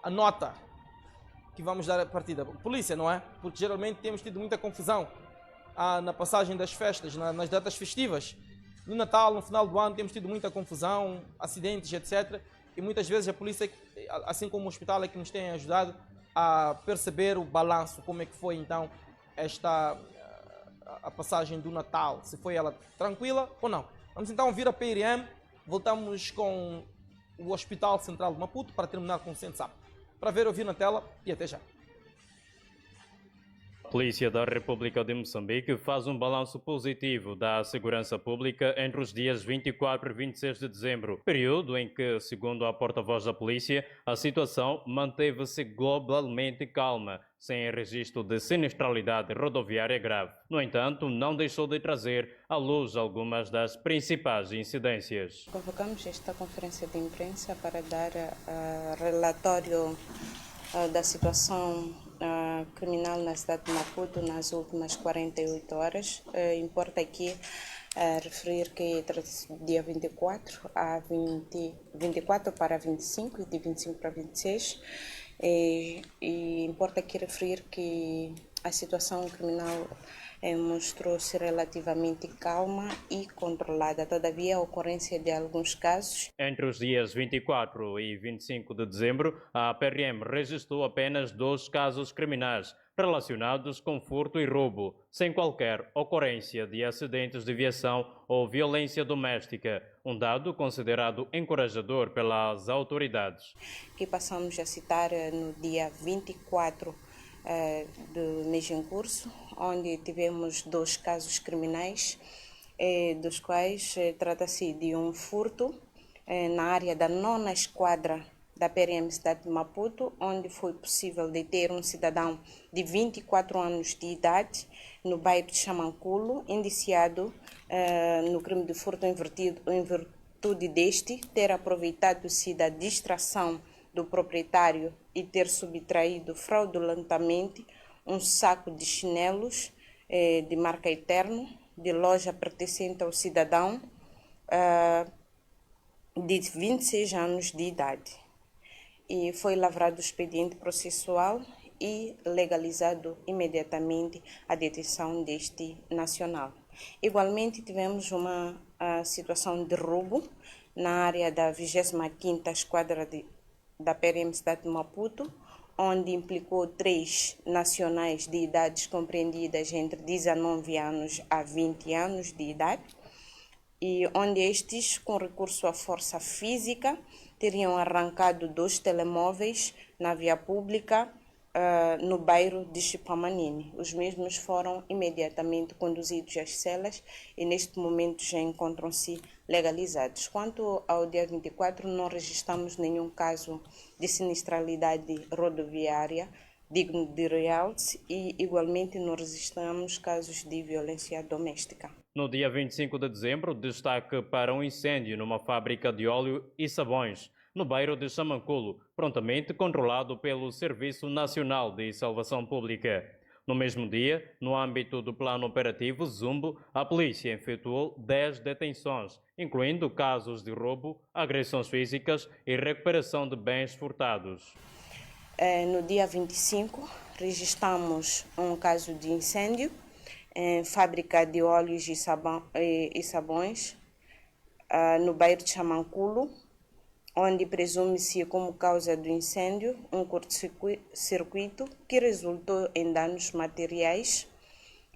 a nota que vamos dar a partida. Polícia, não é? Porque geralmente temos tido muita confusão na passagem das festas, nas datas festivas. No Natal, no final do ano, temos tido muita confusão, acidentes, etc. E muitas vezes a polícia, assim como o hospital, é que nos tem ajudado a perceber o balanço, como é que foi então a passagem do Natal, se foi ela tranquila ou não. Vamos então ouvir a PRM, voltamos com o Hospital Central de Maputo para terminar com o CENSAP. Para ver, ouvir na tela e até já. A Polícia da República de Moçambique faz um balanço positivo da segurança pública entre os dias 24 e 26 de dezembro, período em que, segundo a porta-voz da polícia, a situação manteve-se globalmente calma, sem registro de sinistralidade rodoviária grave. No entanto, não deixou de trazer à luz algumas das principais incidências. Convocamos esta conferência de imprensa para dar relatório da situação criminal na cidade de Maputo nas últimas 48 horas. Importa aqui referir que trata-se do dia 24 a 24 para 25 e de 25 para 26. E importa aqui referir que a situação criminal mostrou-se relativamente calma e controlada, todavia a ocorrência de alguns casos. Entre os dias 24 e 25 de dezembro, a PRM registrou apenas 2 casos criminais relacionados com furto e roubo, sem qualquer ocorrência de acidentes de viação ou violência doméstica, um dado considerado encorajador pelas autoridades. Que passamos a citar no dia 24 do mês em curso, onde tivemos 2 casos criminais, dos quais trata-se de um furto na área da 9ª Esquadra da PRM Cidade de Maputo, onde foi possível deter um cidadão de 24 anos de idade no bairro de Chamanculo, indiciado no crime de furto em virtude deste ter aproveitado-se da distração do proprietário e ter subtraído fraudulentamente um saco de chinelos de marca Eterno, de loja pertencente ao cidadão de 26 anos de idade. E foi lavrado o expediente processual e legalizado imediatamente a detenção deste nacional. Igualmente tivemos uma situação de roubo na área da 25ª Esquadra da PRM Cidade de Maputo, onde implicou 3 nacionais de idades compreendidas entre 19 anos a 20 anos de idade, e onde estes, com recurso à força física, teriam arrancado 2 telemóveis na via pública no bairro de Chipamanini. Os mesmos foram imediatamente conduzidos às celas e neste momento já encontram-se legalizados. Quanto ao dia 24, não registramos nenhum caso de sinistralidade rodoviária digno de realce e igualmente não registramos casos de violência doméstica. No dia 25 de dezembro, destaque para um incêndio numa fábrica de óleo e sabões, no bairro de Chamanculo, prontamente controlado pelo Serviço Nacional de Salvação Pública. No mesmo dia, no âmbito do plano operativo Zumbo, a polícia efetuou 10 detenções, incluindo casos de roubo, agressões físicas e recuperação de bens furtados. No dia 25, registramos um caso de incêndio em fábrica de óleos e sabões no bairro de Chamanculo, onde presume-se como causa do incêndio um curto-circuito que resultou em danos materiais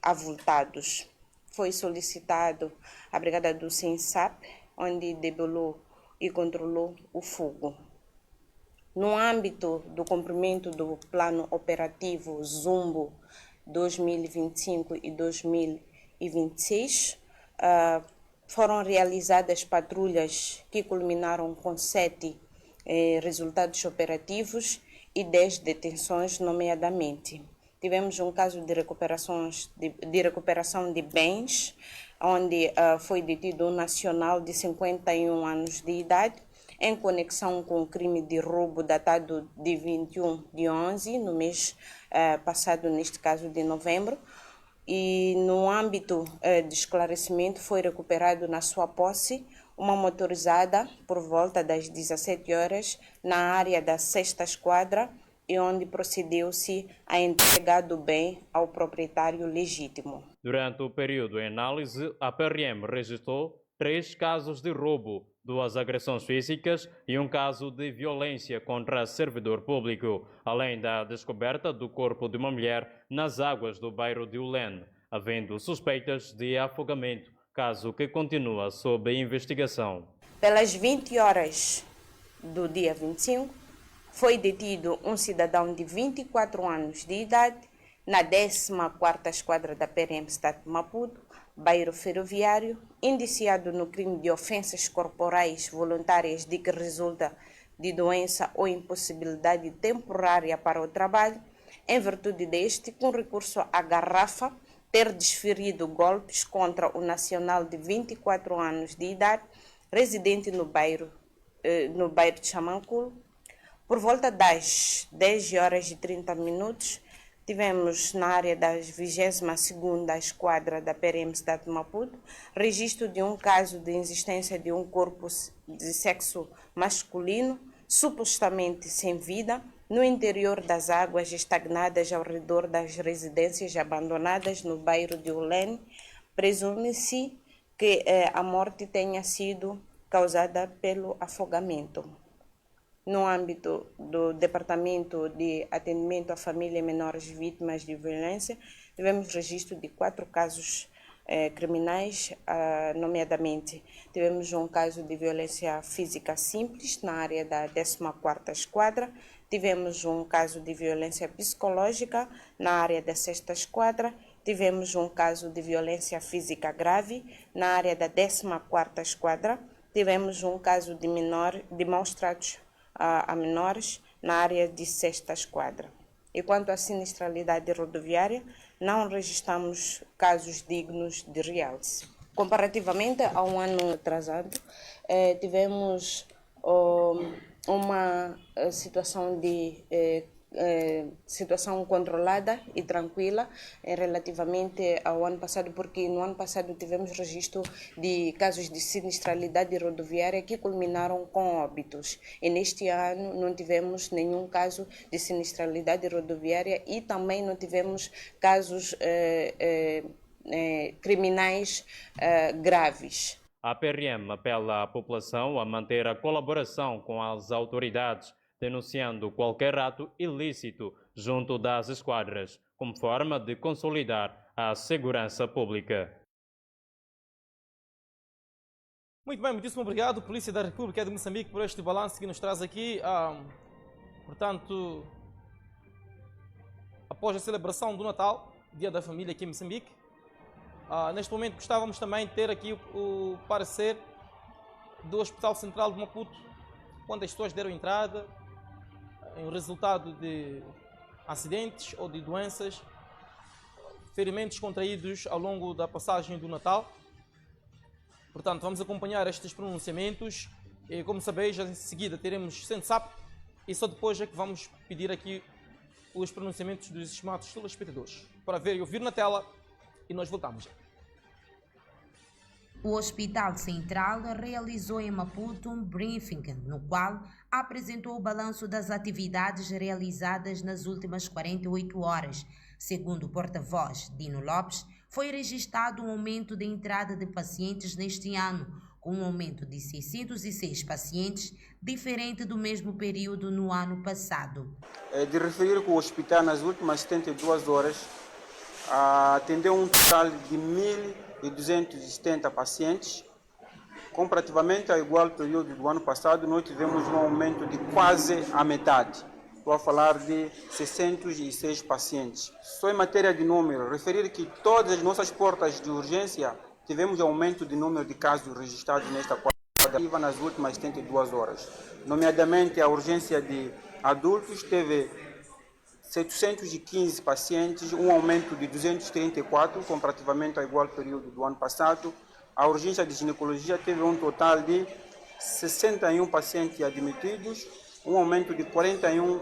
avultados. Foi solicitado a brigada do CENSAP, onde debelou e controlou o fogo. No âmbito do cumprimento do plano operativo Zumbo 2025 e 2026, foram realizadas patrulhas que culminaram com 7 resultados operativos e 10 detenções, nomeadamente. Tivemos um caso de recuperação de bens, onde foi detido um nacional de 51 anos de idade, em conexão com o crime de roubo datado de 21 de 11, no mês passado, neste caso de novembro. E no âmbito de esclarecimento foi recuperado na sua posse uma motorizada por volta das 17 horas na área da 6ª Esquadra e onde procedeu-se à entrega do bem ao proprietário legítimo. Durante o período em análise, a PRM registrou 3 casos de roubo, 2 agressões físicas e um caso de violência contra servidor público, além da descoberta do corpo de uma mulher nas águas do bairro de Ulene, havendo suspeitas de afogamento, caso que continua sob investigação. Pelas 20 horas do dia 25, foi detido um cidadão de 24 anos de idade na 14ª Esquadra da PRM Estado de Maputo, bairro ferroviário, indiciado no crime de ofensas corporais voluntárias de que resulta de doença ou impossibilidade temporária para o trabalho, em virtude deste, com recurso à garrafa, ter desferido golpes contra o nacional de 24 anos de idade, residente no bairro de Xamanculo. Por volta das 10h30, tivemos na área da 22ª Esquadra da PRM Estado de Maputo registro de um caso de existência de um corpo de sexo masculino, supostamente sem vida, no interior das águas estagnadas ao redor das residências abandonadas no bairro de Ulene. Presume-se que a morte tenha sido causada pelo afogamento. No âmbito do Departamento de Atendimento à Família e Menores Vítimas de Violência, tivemos registro de 4 casos criminais, nomeadamente tivemos um caso de violência física simples na área da 14ª Esquadra, tivemos um caso de violência psicológica na área da 6ª Esquadra, tivemos um caso de violência física grave na área da 14ª Esquadra, tivemos um caso de maus tratos a menores na área de 6ª Esquadra. E quanto à sinistralidade rodoviária, não registramos casos dignos de realce. Comparativamente a um ano atrasado, tivemos uma situação situação controlada e tranquila relativamente ao ano passado, porque no ano passado tivemos registro de casos de sinistralidade rodoviária que culminaram com óbitos. E neste ano não tivemos nenhum caso de sinistralidade rodoviária e também não tivemos casos criminais graves. A PRM apela à população a manter a colaboração com as autoridades, denunciando qualquer ato ilícito junto das esquadras, como forma de consolidar a segurança pública. Muito bem, muitíssimo obrigado, Polícia da República de Moçambique, por este balanço que nos traz aqui. Portanto, após a celebração do Natal, Dia da Família aqui em Moçambique, neste momento gostávamos também de ter aqui o parecer do Hospital Central de Maputo, quando as pessoas deram entrada em resultado de acidentes ou de doenças, ferimentos contraídos ao longo da passagem do Natal. Portanto, vamos acompanhar estes pronunciamentos e, como sabeis, em seguida teremos SENSAP e só depois é que vamos pedir aqui os pronunciamentos dos estimados telespectadores. Para ver e ouvir na tela e nós voltamos. O Hospital Central realizou em Maputo um briefing, no qual apresentou o balanço das atividades realizadas nas últimas 48 horas. Segundo o porta-voz, Dino Lopes, foi registrado um aumento de entrada de pacientes neste ano, com um aumento de 606 pacientes, diferente do mesmo período no ano passado. É de referir que o hospital, nas últimas 72 horas, atendeu um total de 1.270 pacientes. Comparativamente ao igual período do ano passado, nós tivemos um aumento de quase a metade. Estou a falar de 606 pacientes. Só em matéria de número, referir que todas as nossas portas de urgência tivemos aumento de número de casos registrados nesta quarta-feira nas últimas 72 horas. Nomeadamente, a urgência de adultos teve 715 pacientes, um aumento de 234 comparativamente ao igual período do ano passado. A urgência de ginecologia teve um total de 61 pacientes admitidos, um aumento de 41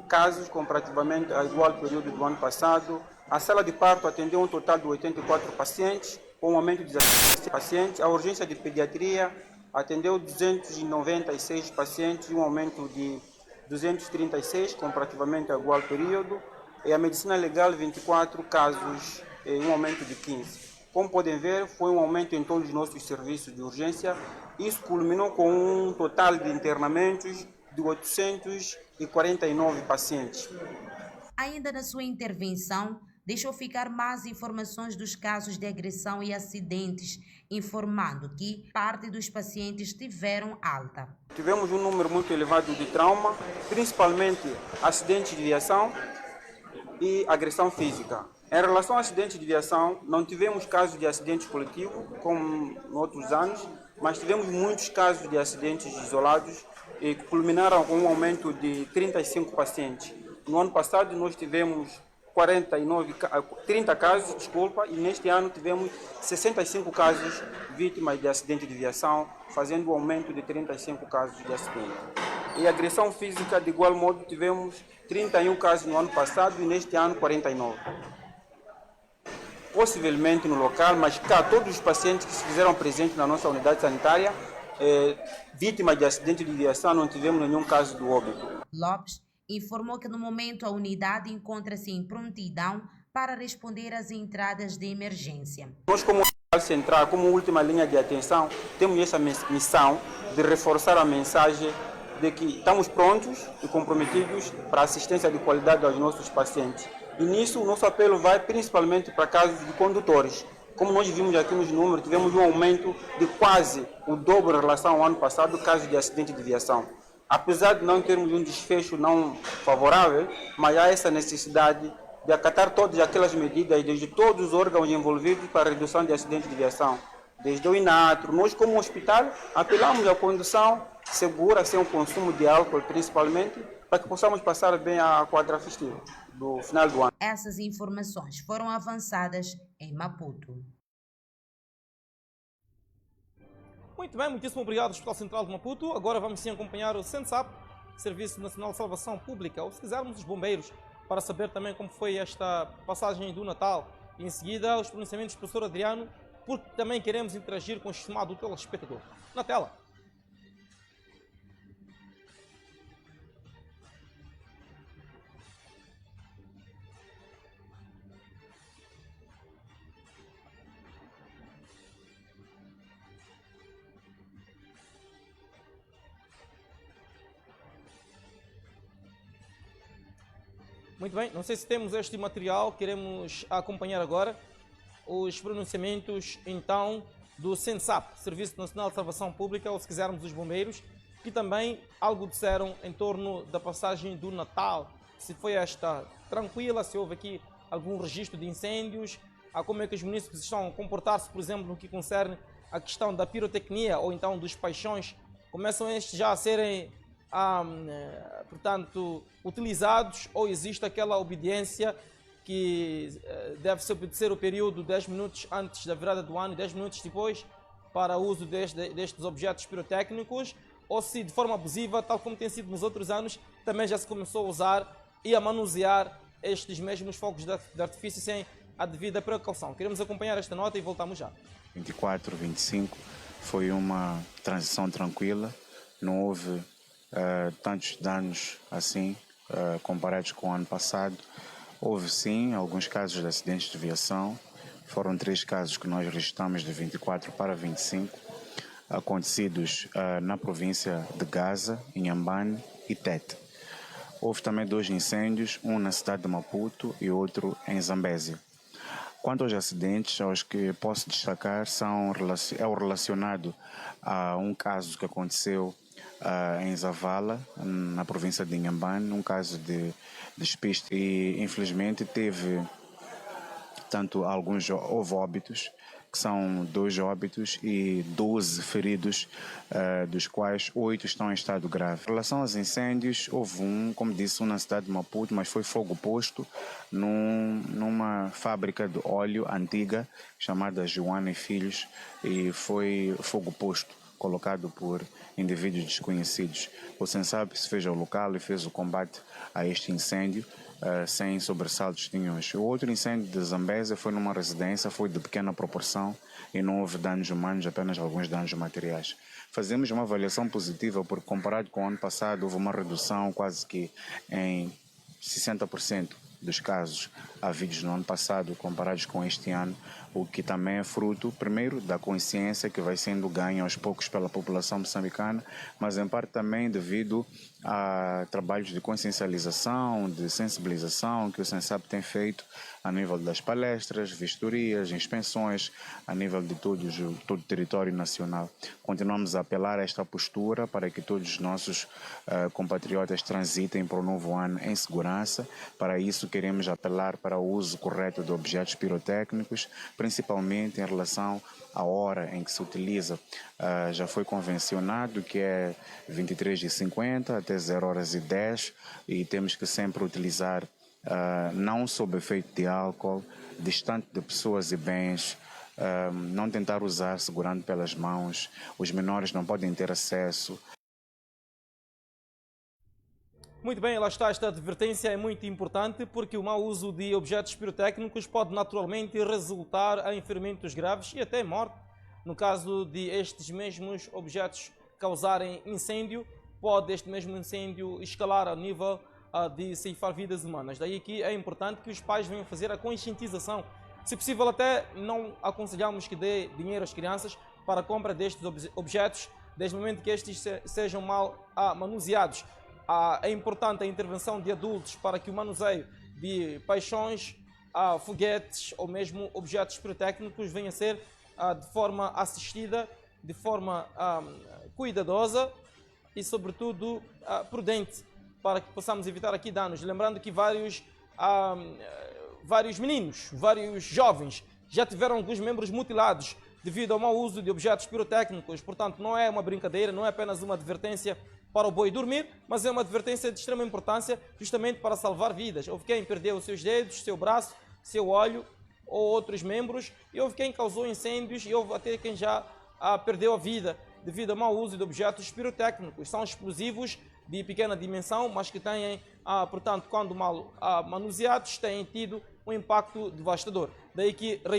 casos comparativamente ao igual período do ano passado. A sala de parto atendeu um total de 84 pacientes, com um aumento de 17 pacientes. A urgência de pediatria atendeu 296 pacientes, um aumento de 236 comparativamente ao igual período, e a medicina legal 24 casos, um aumento de 15. Como podem ver, foi um aumento em todos os nossos serviços de urgência. Isso culminou com um total de internamentos de 849 pacientes. Ainda na sua intervenção, deixou ficar mais informações dos casos de agressão e acidentes, informando que parte dos pacientes tiveram alta. Tivemos um número muito elevado de trauma, principalmente acidentes de viação e agressão física. Em relação a acidentes de viação, não tivemos casos de acidentes coletivos, como em outros anos, mas tivemos muitos casos de acidentes isolados e que culminaram com um aumento de 35 pacientes. No ano passado, nós tivemos 30 casos, e neste ano tivemos 65 casos vítimas de acidente de viação, fazendo um aumento de 35 casos de acidente. E agressão física, de igual modo, tivemos 31 casos no ano passado e neste ano 49. Possivelmente no local, mas cá todos os pacientes que se fizeram presentes na nossa unidade sanitária, vítimas de acidente de viação, não tivemos nenhum caso de óbito. Lopes informou que no momento a unidade encontra-se em prontidão para responder às entradas de emergência. Nós, como Hospital Central, como última linha de atenção, temos essa missão de reforçar a mensagem de que estamos prontos e comprometidos para a assistência de qualidade aos nossos pacientes. E nisso o nosso apelo vai principalmente para casos de condutores. Como nós vimos aqui nos números, tivemos um aumento de quase o dobro em relação ao ano passado, casos de acidente de viação. Apesar de não termos um desfecho não favorável, mas há essa necessidade de acatar todas aquelas medidas desde todos os órgãos envolvidos para a redução de acidentes de viação. Desde o INATRO, nós como hospital apelamos à condução segura, sem o consumo de álcool principalmente, para que possamos passar bem a quadra festiva do final do ano. Essas informações foram avançadas em Maputo. Muito bem, muitíssimo obrigado, Hospital Central de Maputo. Agora vamos sim acompanhar o SENSAP, Serviço Nacional de Salvação Pública, ou se quisermos os bombeiros, para saber também como foi esta passagem do Natal. E em seguida, os pronunciamentos do professor Adriano, porque também queremos interagir com o estimado telespectador. Na tela. Muito bem, não sei se temos este material, queremos acompanhar agora os pronunciamentos então do SENSAP, Serviço Nacional de Salvação Pública, ou se quisermos os bombeiros, que também algo disseram em torno da passagem do Natal, se foi esta tranquila, se houve aqui algum registro de incêndios, a como é que os munícipes estão a comportar-se, por exemplo, no que concerne a questão da pirotecnia ou então dos paixões, começam estes já a serem portanto, utilizados, ou existe aquela obediência que deve-se obedecer o período 10 minutos antes da virada do ano e 10 minutos depois para o uso destes objetos pirotécnicos, ou se de forma abusiva, tal como tem sido nos outros anos, também já se começou a usar e a manusear estes mesmos fogos de artifício sem a devida precaução. Queremos acompanhar esta nota e voltamos já. 24, 25 foi uma transição tranquila, não houve tantos danos assim comparados com o ano passado. Houve sim alguns casos de acidentes de viação, foram 3 casos que nós registramos de 24 para 25, acontecidos na província de Gaza, Inhambane e Tete. Houve também 2 incêndios, um na cidade de Maputo e outro em Zambésia. Quanto aos acidentes, aos que posso destacar é o relacionado a um caso que aconteceu em Zavala, na província de Inhambane, um caso de despiste, e infelizmente teve houve óbitos, que são 2 óbitos e 12 feridos, dos quais 8 estão em estado grave. Em relação aos incêndios, houve como disse, na cidade de Maputo, mas foi fogo posto numa fábrica de óleo antiga chamada Joana e Filhos, e foi fogo posto colocado por indivíduos desconhecidos. O SENSAP se fez ao local e fez o combate a este incêndio sem sobressaltos nenhuns. O outro incêndio de Zambésia foi numa residência, foi de pequena proporção e não houve danos humanos, apenas alguns danos materiais. fazemos uma avaliação positiva, porque comparado com o ano passado houve uma redução quase que em 60% dos casos havidos no ano passado comparados com este ano, o que também é fruto, primeiro, da consciência que vai sendo ganha aos poucos pela população moçambicana, mas em parte também devido a trabalhos de consciencialização, de sensibilização que o Sensap tem feito a nível das palestras, vistorias, inspeções, a nível de todo o território nacional. Continuamos a apelar a esta postura para que todos os nossos compatriotas transitem para o novo ano em segurança. Para isso, queremos apelar para o uso correto de objetos pirotécnicos, principalmente em relação à hora em que se utiliza. Já foi convencionado que é 23h50 até 0h10 e temos que sempre utilizar não sob efeito de álcool, distante de pessoas e bens, não tentar usar segurando pelas mãos, os menores não podem ter acesso. Muito bem, lá está, esta advertência é muito importante porque o mau uso de objetos pirotécnicos pode naturalmente resultar em ferimentos graves e até morte. No caso de estes mesmos objetos causarem incêndio, pode este mesmo incêndio escalar ao nível de ceifar vidas humanas. Daí que é importante que os pais venham fazer a conscientização. Se possível, até não aconselhamos que dê dinheiro às crianças para a compra destes objetos, desde o momento que estes sejam mal manuseados. É importante a intervenção de adultos para que o manuseio de paixões, foguetes ou mesmo objetos pirotécnicos venha a ser de forma assistida, de forma cuidadosa e, sobretudo, prudente, para que possamos evitar aqui danos. Lembrando que vários meninos, vários jovens já tiveram alguns membros mutilados devido ao mau uso de objetos pirotécnicos. Portanto, não é uma brincadeira, não é apenas uma advertência para o boi dormir, mas é uma advertência de extrema importância justamente para salvar vidas. Houve quem perdeu os seus dedos, seu braço, seu olho ou outros membros, e houve quem causou incêndios e houve até quem já perdeu a vida devido ao mau uso de objetos pirotécnicos. São explosivos de pequena dimensão, mas que têm, portanto, quando mal manuseados, têm tido um impacto devastador. Daí que reiteramos